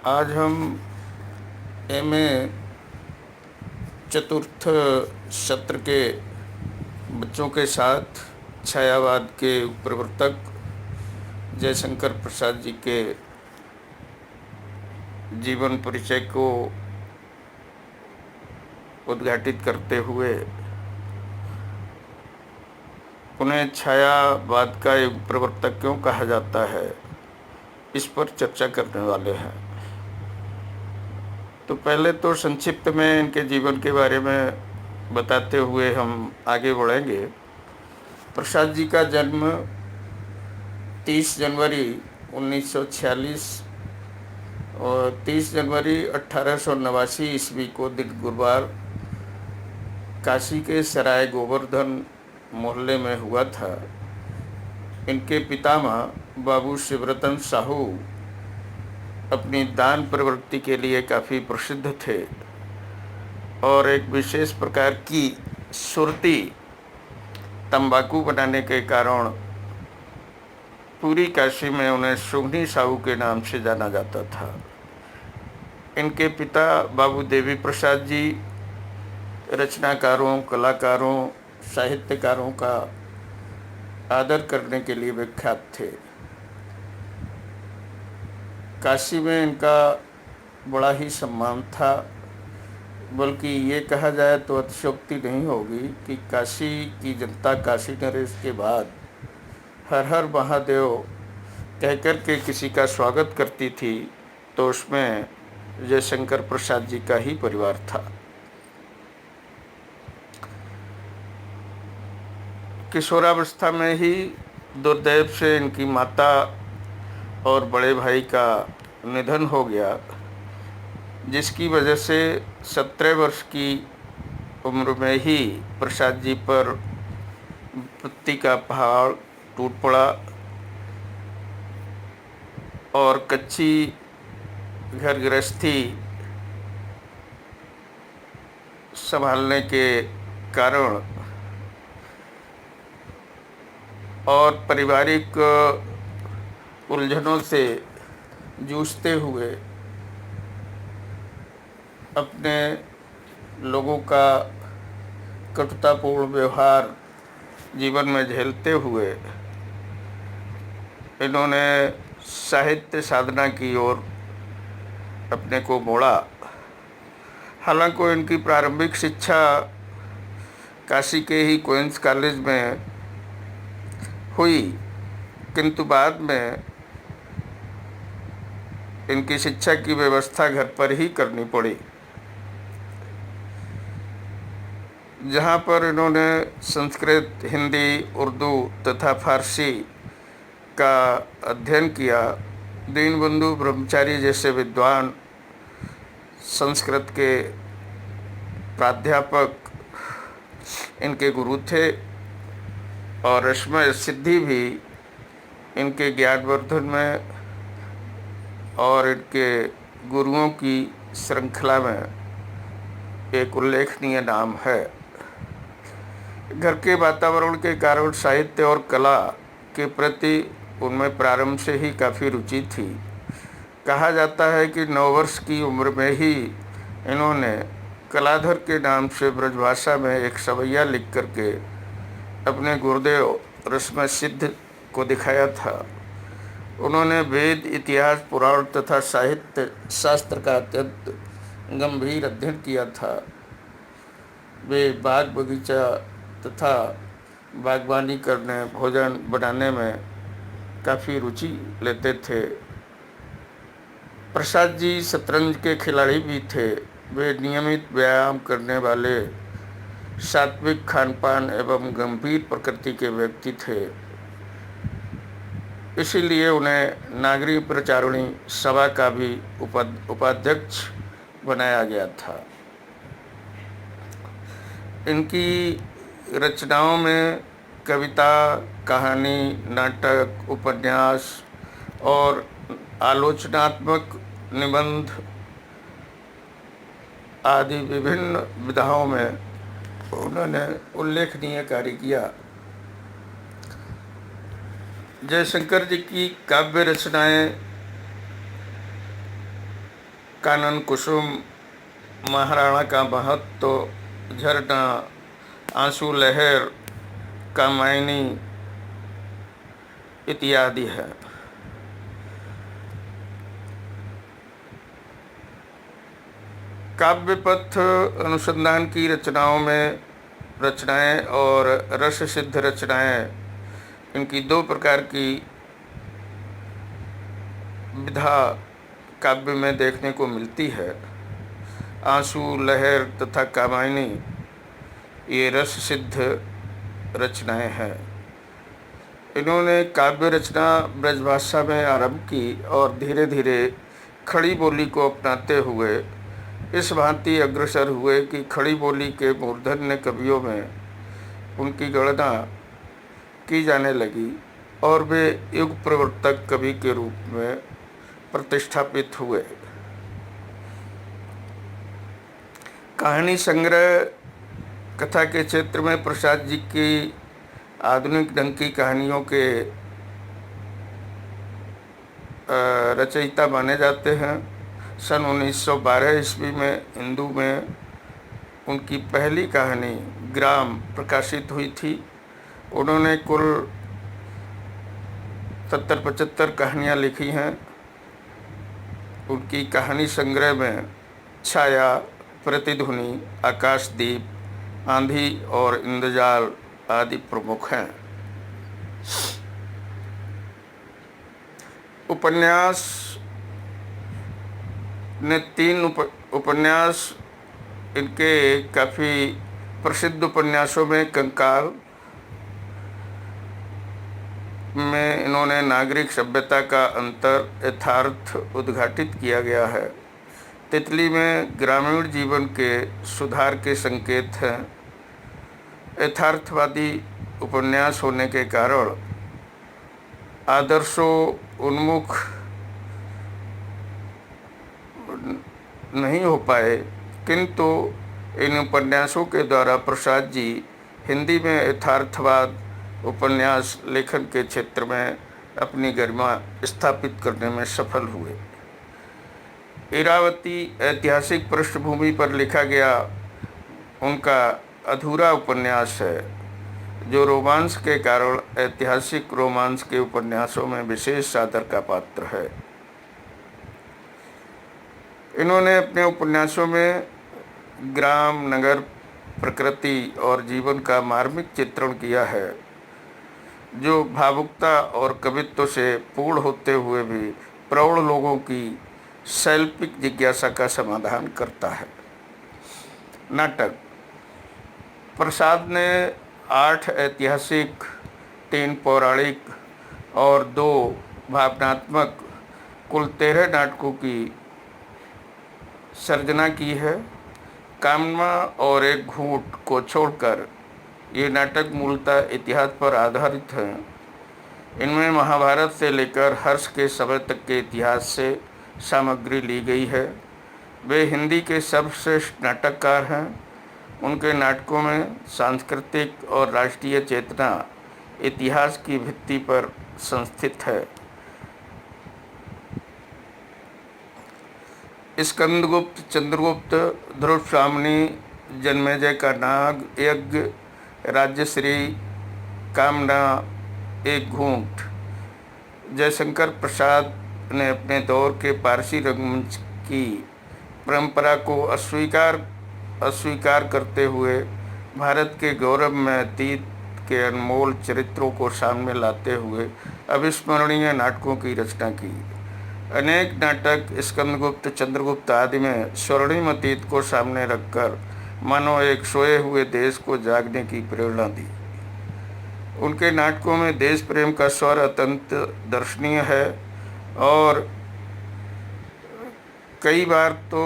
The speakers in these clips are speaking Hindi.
आज हम एमए चतुर्थ सत्र के बच्चों के साथ छायावाद के प्रवर्तक जयशंकर प्रसाद जी के जीवन परिचय को उद्घाटित करते हुए उन्हें छायावाद का एक प्रवर्तक क्यों कहा जाता है, इस पर चर्चा करने वाले हैं। तो पहले तो संक्षिप्त में इनके जीवन के बारे में बताते हुए हम आगे बढ़ेंगे। प्रसाद जी का जन्म 30 जनवरी 1946 और 30 जनवरी 1889 ईस्वी को दिन गुरुवार काशी के सराय गोवर्धन मोहल्ले में हुआ था। इनके पितामह बाबू शिवरतन साहू अपनी दान प्रवृत्ति के लिए काफ़ी प्रसिद्ध थे और एक विशेष प्रकार की सुरती तंबाकू बनाने के कारण पूरी काशी में उन्हें सुगनी साहू के नाम से जाना जाता था। इनके पिता बाबू देवी प्रसाद जी रचनाकारों, कलाकारों, साहित्यकारों का आदर करने के लिए विख्यात थे। काशी में इनका बड़ा ही सम्मान था, बल्कि ये कहा जाए तो अतिशयोक्ति नहीं होगी कि काशी की जनता काशी नरेश के बाद हर हर महादेव कहकर के किसी का स्वागत करती थी तो उसमें जयशंकर प्रसाद जी का ही परिवार था। किशोरावस्था में ही दुर्दैव से इनकी माता और बड़े भाई का निधन हो गया, जिसकी वजह से 17 वर्ष की उम्र में ही प्रसाद जी पर विपत्ति का पहाड़ टूट पड़ा और कच्ची घर गृहस्थी संभालने के कारण और पारिवारिक उलझनों से जूझते हुए अपने लोगों का कटुतापूर्ण व्यवहार जीवन में झेलते हुए इन्होंने साहित्य साधना की ओर अपने को मोड़ा। हालांकि इनकी प्रारंभिक शिक्षा काशी के ही क्वींस कॉलेज में हुई, किंतु बाद में इनकी शिक्षा की व्यवस्था घर पर ही करनी पड़ी, जहाँ पर इन्होंने संस्कृत, हिंदी, उर्दू तथा फारसी का अध्ययन किया। दीनबंधु ब्रह्मचारी जैसे विद्वान संस्कृत के प्राध्यापक इनके गुरु थे और इसमें सिद्धि भी इनके ज्ञानवर्धन में और इनके गुरुओं की श्रृंखला में एक उल्लेखनीय नाम है। घर के वातावरण के कारण साहित्य और कला के प्रति उनमें प्रारंभ से ही काफ़ी रुचि थी। कहा जाता है कि 9 वर्ष की उम्र में ही इन्होंने कलाधर के नाम से ब्रजभाषा में एक सवैया लिख करके अपने गुरुदेव रस्म सिद्ध को दिखाया था। उन्होंने वेद, इतिहास, पुराण तथा साहित्य शास्त्र का अत्यंत गंभीर अध्ययन किया था। वे बाग बगीचा तथा बागवानी करने, भोजन बनाने में काफ़ी रुचि लेते थे। प्रसाद जी शतरंज के खिलाड़ी भी थे। वे नियमित व्यायाम करने वाले, सात्विक खानपान एवं गंभीर प्रकृति के व्यक्ति थे। इसीलिए उन्हें नागरिक प्रचारिणी सभा का भी उपाध्यक्ष बनाया गया था। इनकी रचनाओं में कविता, कहानी, नाटक, उपन्यास और आलोचनात्मक निबंध आदि विभिन्न विधाओं में उन्होंने उल्लेखनीय कार्य किया। जयशंकर जी की काव्य रचनाएं कानन कुसुम, महाराणा का महत्व, झरना, आंसू लहर, कामायनी इत्यादि है। काव्य पथ अनुसंधान की रचनाएं और रस सिद्ध रचनाएं, इनकी दो प्रकार की विधा काव्य में देखने को मिलती है। आंसू लहर तथा कामायनी ये रस सिद्ध रचनाएं हैं। इन्होंने काव्य रचना ब्रजभाषा में आरंभ की और धीरे धीरे खड़ी बोली को अपनाते हुए इस भांति अग्रसर हुए कि खड़ी बोली के मूर्धन्य कवियों में उनकी गणना की जाने लगी और वे युग प्रवर्तक कवि के रूप में प्रतिष्ठापित हुए। कहानी संग्रह कथा के क्षेत्र में प्रसाद जी की आधुनिक ढंग की कहानियों के रचयिता माने जाते हैं। सन 1912 ईस्वी में हिंदू में उनकी पहली कहानी ग्राम प्रकाशित हुई थी। उन्होंने कुल 70-75 कहानियाँ लिखी हैं। उनकी कहानी संग्रह में छाया, प्रतिध्वनि, आकाशदीप, आंधी और इंद्रजाल आदि प्रमुख हैं। उपन्यास ने 3 उपन्यास इनके काफ़ी प्रसिद्ध उपन्यासों में कंकाल में इन्होंने नागरिक सभ्यता का अंतर यथार्थ उद्घाटित किया गया है। तितली में ग्रामीण जीवन के सुधार के संकेत हैं। यथार्थवादी उपन्यास होने के कारण आदर्शों उन्मुख नहीं हो पाए, किंतु इन उपन्यासों के द्वारा प्रसाद जी हिंदी में यथार्थवाद उपन्यास लेखन के क्षेत्र में अपनी गरिमा स्थापित करने में सफल हुए। इरावती ऐतिहासिक पृष्ठभूमि पर लिखा गया उनका अधूरा उपन्यास है, जो रोमांस के कारण ऐतिहासिक रोमांस के उपन्यासों में विशेष आदर का पात्र है। इन्होंने अपने उपन्यासों में ग्राम, नगर, प्रकृति और जीवन का मार्मिक चित्रण किया है, जो भावुकता और कवित्व से पूर्ण होते हुए भी प्रौढ़ लोगों की शैल्पिक जिज्ञासा का समाधान करता है। नाटक प्रसाद ने 8 ऐतिहासिक, 3 पौराणिक और 2 भावनात्मक कुल 13 नाटकों की सर्जना की है। कामना और एक घूंट को छोड़कर ये नाटक मूलतः इतिहास पर आधारित हैं। इनमें महाभारत से लेकर हर्ष के समय तक के इतिहास से सामग्री ली गई है। वे हिंदी के सर्वश्रेष्ठ नाटककार हैं। उनके नाटकों में सांस्कृतिक और राष्ट्रीय चेतना इतिहास की भित्ति पर संस्थित है। स्कंदगुप्त, चंद्रगुप्त, ध्रुवस्वामिनी, जन्मेजय का नाग यज्ञ, राज्यश्री, कामना, एक घूंट। जयशंकर प्रसाद ने अपने दौर के पारसी रंगमंच की परंपरा को अस्वीकार करते हुए भारत के गौरव में अतीत के अनमोल चरित्रों को सामने लाते हुए अविस्मरणीय नाटकों की रचना की। अनेक नाटक स्कंदगुप्त, चंद्रगुप्त आदि में स्वर्णिम अतीत को सामने रखकर मानो एक सोए हुए देश को जागने की प्रेरणा दी। उनके नाटकों में देश प्रेम का स्वर अत्यंत दर्शनीय है और कई बार तो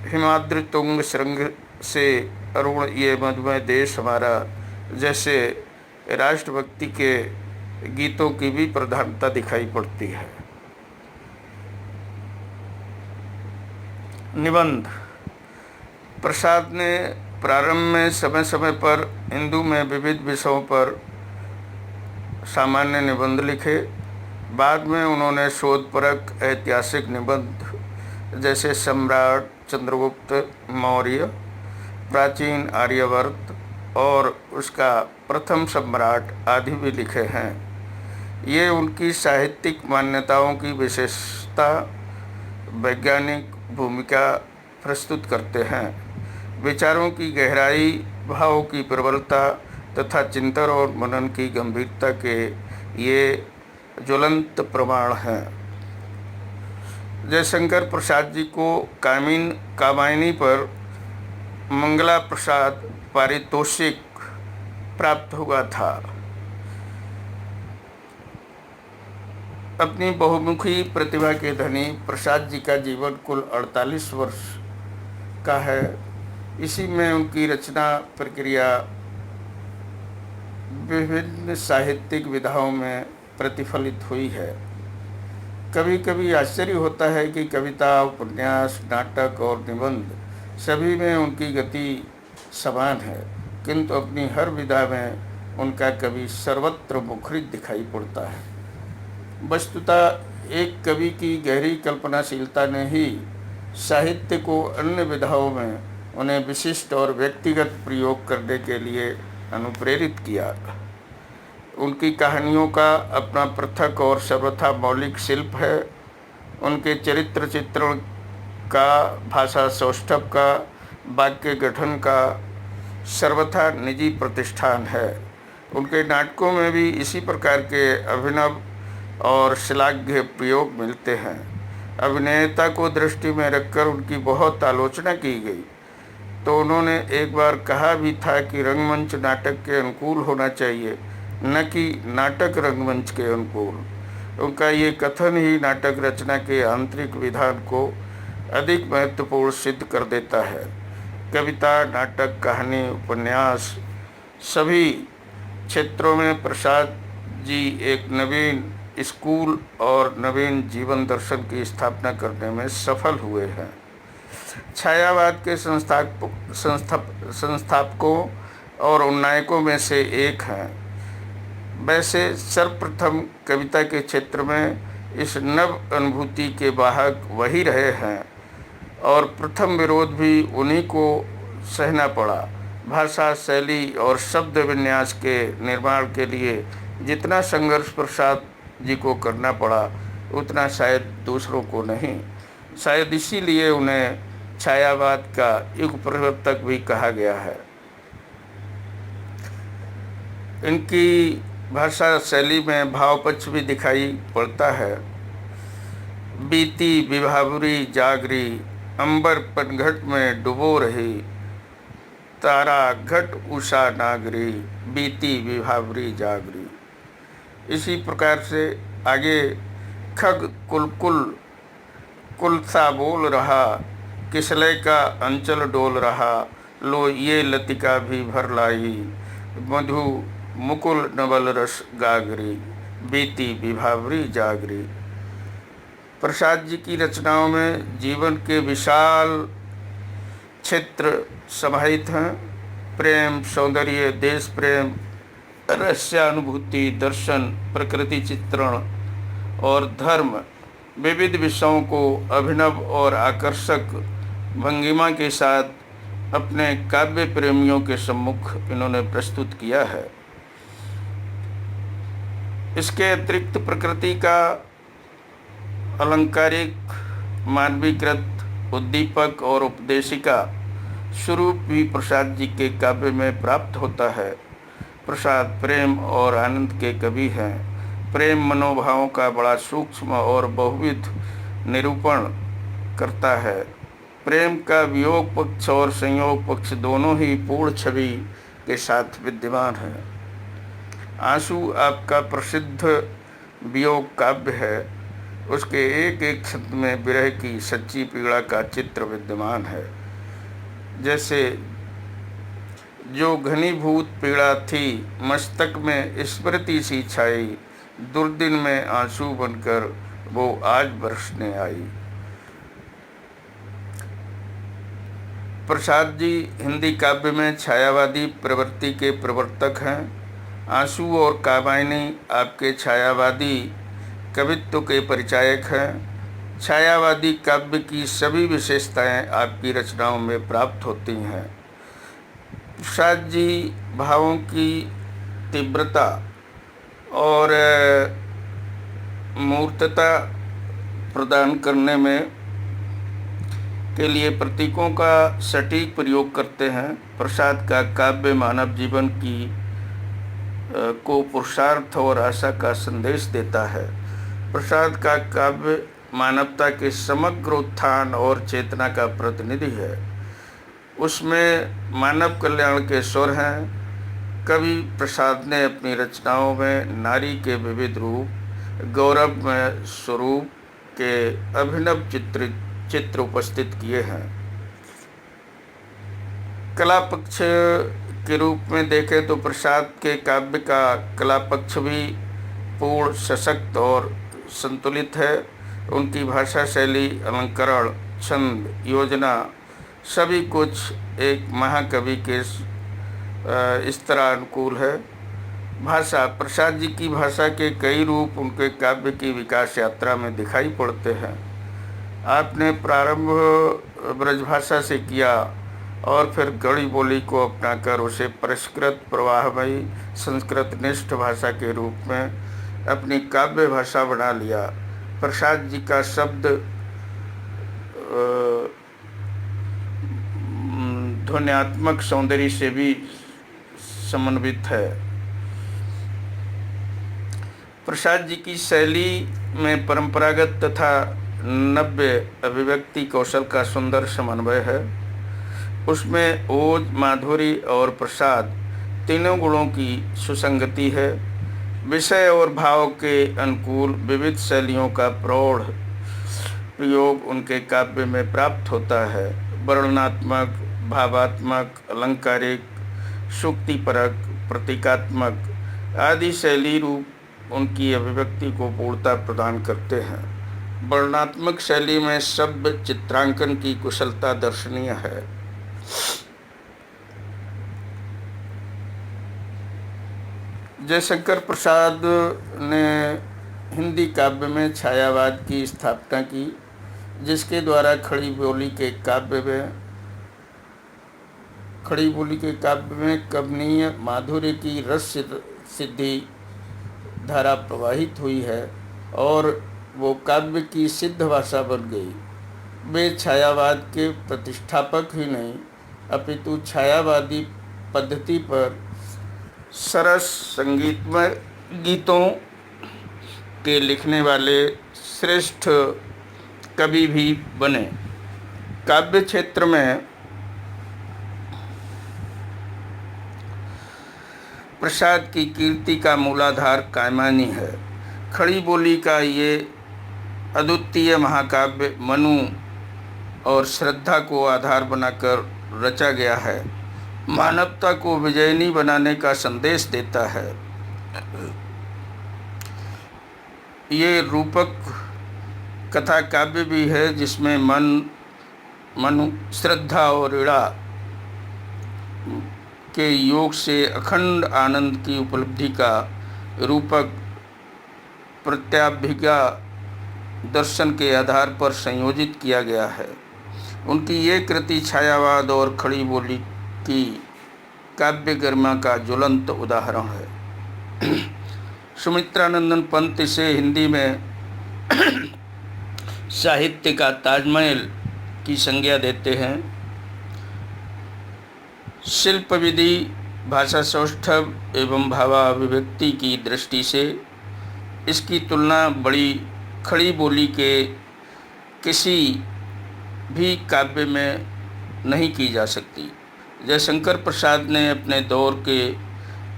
हिमाद्रि तुंग श्रृंग से अरुण ये मधुमय देश हमारा जैसे राष्ट्रभक्ति के गीतों की भी प्रधानता दिखाई पड़ती है। निबंध प्रसाद ने प्रारंभ में समय समय पर हिंदू में विविध विषयों पर सामान्य निबंध लिखे। बाद में उन्होंने शोधपरक ऐतिहासिक निबंध जैसे सम्राट चंद्रगुप्त मौर्य, प्राचीन आर्यवर्त और उसका प्रथम सम्राट आदि भी लिखे हैं। ये उनकी साहित्यिक मान्यताओं की विशेषता, वैज्ञानिक भूमिका प्रस्तुत करते हैं। विचारों की गहराई, भावों की प्रबलता तथा चिंतन और मनन की गंभीरता के ये ज्वलंत प्रमाण हैं। जयशंकर प्रसाद जी को कामायनी पर मंगला प्रसाद पारितोषिक प्राप्त हुआ था। अपनी बहुमुखी प्रतिभा के धनी प्रसाद जी का जीवन कुल 48 वर्ष का है। इसी में उनकी रचना प्रक्रिया विभिन्न साहित्यिक विधाओं में प्रतिफलित हुई है। कभी कभी आश्चर्य होता है कि कविता, उपन्यास, नाटक और निबंध सभी में उनकी गति समान है, किंतु अपनी हर विधा में उनका कवि सर्वत्र मुखरित दिखाई पड़ता है। वस्तुतः एक कवि की गहरी कल्पनाशीलता ने ही साहित्य को अन्य विधाओं में उन्हें विशिष्ट और व्यक्तिगत प्रयोग करने के लिए अनुप्रेरित किया। उनकी कहानियों का अपना पृथक और सर्वथा मौलिक शिल्प है। उनके चरित्र चित्रण का, भाषा सौष्ठव का, वाक्य गठन का सर्वथा निजी प्रतिष्ठान है। उनके नाटकों में भी इसी प्रकार के अभिनव और श्लाघ्य प्रयोग मिलते हैं। अभिनेता को दृष्टि में रखकर उनकी बहुत आलोचना की गई, तो उन्होंने एक बार कहा भी था कि रंगमंच नाटक के अनुकूल होना चाहिए, न कि नाटक रंगमंच के अनुकूल। उनका ये कथन ही नाटक रचना के आंतरिक विधान को अधिक महत्वपूर्ण सिद्ध कर देता है। कविता, नाटक, कहानी, उपन्यास सभी क्षेत्रों में प्रसाद जी एक नवीन स्कूल और नवीन जीवन दर्शन की स्थापना करने में सफल हुए हैं। छायावाद के संस्थापकों और उन्नायकों में से एक हैं। वैसे सर्वप्रथम कविता के क्षेत्र में इस नव अनुभूति के वाहक वही रहे हैं और प्रथम विरोध भी उन्हीं को सहना पड़ा। भाषा, शैली और शब्द विन्यास के निर्माण के लिए जितना संघर्ष प्रसाद जी को करना पड़ा, उतना शायद दूसरों को नहीं। शायद इसीलिए उन्हें छायावाद का युग प्रवर्तक भी कहा गया है। इनकी भाषा शैली में भाव पक्ष भी दिखाई पड़ता है। बीती विभावरी जागरी, अंबर पनघट में डुबो रही, तारा घट उषा नागरी, बीती विभावरी जागरी। इसी प्रकार से आगे, खग कुलकुल कुलसा बोल रहा, किसलय का अंचल डोल रहा, लो ये लतिका भी भर लाई, मधु मुकुल नवल रस गागरी, बीती विभावरी जागरी। प्रसाद जी की रचनाओं में जीवन के विशाल क्षेत्र समाहित हैं। प्रेम, सौंदर्य, देश प्रेम, रहस्यानुभूति, दर्शन, प्रकृति चित्रण और धर्म विविध विषयों को अभिनव और आकर्षक भंगिमा के साथ अपने काव्य प्रेमियों के सम्मुख इन्होंने प्रस्तुत किया है। इसके अतिरिक्त प्रकृति का अलंकारिक, मानवीकृत, उद्दीपक और उपदेशिका स्वरूप भी प्रसाद जी के काव्य में प्राप्त होता है। प्रसाद प्रेम और आनंद के कवि हैं। प्रेम मनोभावों का बड़ा सूक्ष्म और बहुविध निरूपण करता है। प्रेम का वियोग पक्ष और संयोग पक्ष दोनों ही पूर्ण छवि के साथ विद्यमान है। आंसू आपका प्रसिद्ध वियोग काव्य है। उसके एक एक शब्द में विरह की सच्ची पीड़ा का चित्र विद्यमान है। जैसे जो घनीभूत पीड़ा थी मस्तक में स्मृति सी छाई, दुर्दिन में आंसू बनकर वो आज बरसने आई। प्रसाद जी हिंदी काव्य में छायावादी प्रवृत्ति के प्रवर्तक हैं। आंसू और कामायनी आपके छायावादी कवित्व के परिचायक हैं। छायावादी काव्य की सभी विशेषताएं आपकी रचनाओं में प्राप्त होती हैं। प्रसाद जी भावों की तीव्रता और मूर्तता प्रदान करने में के लिए प्रतीकों का सटीक प्रयोग करते हैं। प्रसाद का काव्य मानव जीवन की को पुरुषार्थ और आशा का संदेश देता है। प्रसाद का काव्य मानवता के समग्र उत्थान और चेतना का प्रतिनिधि है। उसमें मानव कल्याण के स्वर हैं। कवि प्रसाद ने अपनी रचनाओं में नारी के विविध रूप, गौरवमय स्वरूप के अभिनव चित्र उपस्थित किए हैं। कला पक्ष के रूप में देखें तो प्रसाद के काव्य का कला पक्ष भी पूर्ण, सशक्त और संतुलित है। उनकी भाषा शैली, अलंकरण, छंद, योजना सभी कुछ एक महाकवि के इस तरह अनुकूल है। भाषा, प्रसाद जी की भाषा के कई रूप उनके काव्य की विकास यात्रा में दिखाई पड़ते हैं। आपने प्रारंभ ब्रजभाषा से किया और फिर गढ़ी बोली को अपनाकर उसे परिष्कृत, प्रवाहमयी, संस्कृतनिष्ठ भाषा के रूप में अपनी काव्य भाषा बना लिया। प्रसाद जी का शब्द ध्वन्यात्मक सौंदर्य से भी समन्वित है। प्रसाद जी की शैली में परंपरागत तथा नव्य अभिव्यक्ति कौशल का सुंदर समन्वय है। उसमें ओज, माधुरी और प्रसाद तीनों गुणों की सुसंगति है। विषय और भाव के अनुकूल विविध शैलियों का प्रौढ़ प्रयोग उनके काव्य में प्राप्त होता है। वर्णनात्मक, भावात्मक, अलंकारिक, सूक्तिपरक, प्रतीकात्मक आदि शैली रूप उनकी अभिव्यक्ति को पूर्णता प्रदान करते हैं। वर्णनात्मक शैली में शब्द चित्रांकन की कुशलता दर्शनीय है। जयशंकर प्रसाद ने हिंदी काव्य में छायावाद की स्थापना की, जिसके द्वारा खड़ी बोली के काव्य में कवनीय माधुर्य की रस सिद्धि धारा प्रवाहित हुई है और वो काव्य की सिद्ध भाषा बन गई। वे छायावाद के प्रतिष्ठापक ही नहीं, अपितु छायावादी पद्धति पर सरस संगीतमय गीतों के लिखने वाले श्रेष्ठ कवि भी बने। काव्य क्षेत्र में प्रसाद की कीर्ति का मूलाधार कायमानी है। खड़ी बोली का ये अद्वितीय महाकाव्य मनु और श्रद्धा को आधार बनाकर रचा गया है। मानवता को विजयनी बनाने का संदेश देता है। ये रूपक कथा काव्य भी है, जिसमें मनु, श्रद्धा और इड़ा के योग से अखंड आनंद की उपलब्धि का रूपक प्रत्याभिज्ञा दर्शन के आधार पर संयोजित किया गया है। उनकी ये कृति छायावाद और खड़ी बोली की काव्य गरिमा का ज्वलंत उदाहरण है। सुमित्रानंदन पंत इसे हिंदी में साहित्य का ताजमहल की संज्ञा देते हैं। शिल्प विधि, भाषा सौष्ठव एवं भावाभिव्यक्ति की दृष्टि से इसकी तुलना बड़ी खड़ी बोली के किसी भी काव्य में नहीं की जा सकती। जयशंकर प्रसाद ने अपने दौर के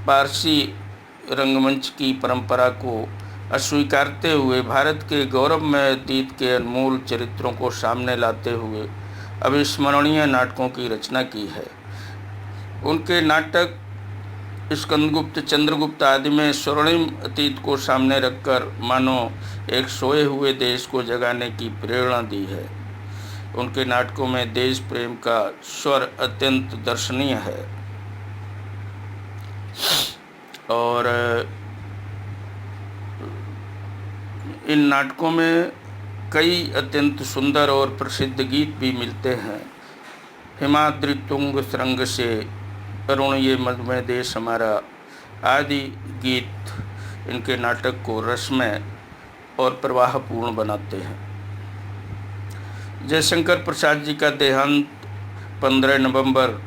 पारसी रंगमंच की परंपरा को अस्वीकारते हुए भारत के गौरवमय अतीत के अनमोल चरित्रों को सामने लाते हुए अविस्मरणीय नाटकों की रचना की है। उनके नाटक स्कंदगुप्त, चंद्रगुप्त आदि में स्वर्णिम अतीत को सामने रखकर मानो एक सोए हुए देश को जगाने की प्रेरणा दी है। उनके नाटकों में देश प्रेम का स्वर अत्यंत दर्शनीय है और इन नाटकों में कई अत्यंत सुंदर और प्रसिद्ध गीत भी मिलते हैं। हिमाद्रि तुंग सुरंग से अरुण ये मधुमय देश हमारा आदि गीत इनके नाटक को रसमय और प्रवाहपूर्ण बनाते हैं। जयशंकर प्रसाद जी का देहांत 15 नवंबर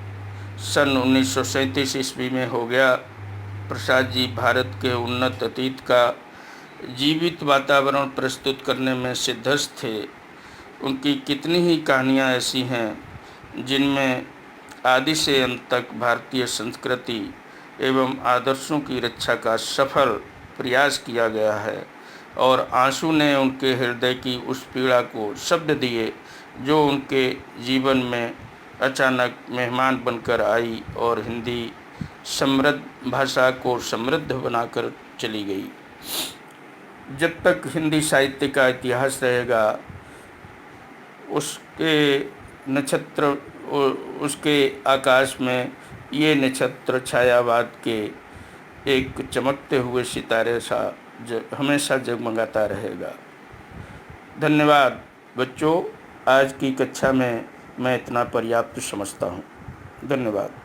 सन 1937 ईस्वी में हो गया। प्रसाद जी भारत के उन्नत अतीत का जीवित वातावरण प्रस्तुत करने में सिद्धहस्त थे। उनकी कितनी ही कहानियाँ ऐसी हैं जिनमें आदि से अंत तक भारतीय संस्कृति एवं आदर्शों की रक्षा का सफल प्रयास किया गया है और आंसू ने उनके हृदय की उस पीड़ा को शब्द दिए जो उनके जीवन में अचानक मेहमान बनकर आई और हिंदी समृद्ध भाषा को समृद्ध बनाकर चली गई। जब तक हिंदी साहित्य का इतिहास रहेगा उसके नक्षत्र उसके आकाश में ये नक्षत्र छायावाद के एक चमकते हुए सितारे सा हमेशा जगमगाता रहेगा। धन्यवाद बच्चों, आज की कक्षा में मैं इतना पर्याप्त समझता हूँ। धन्यवाद।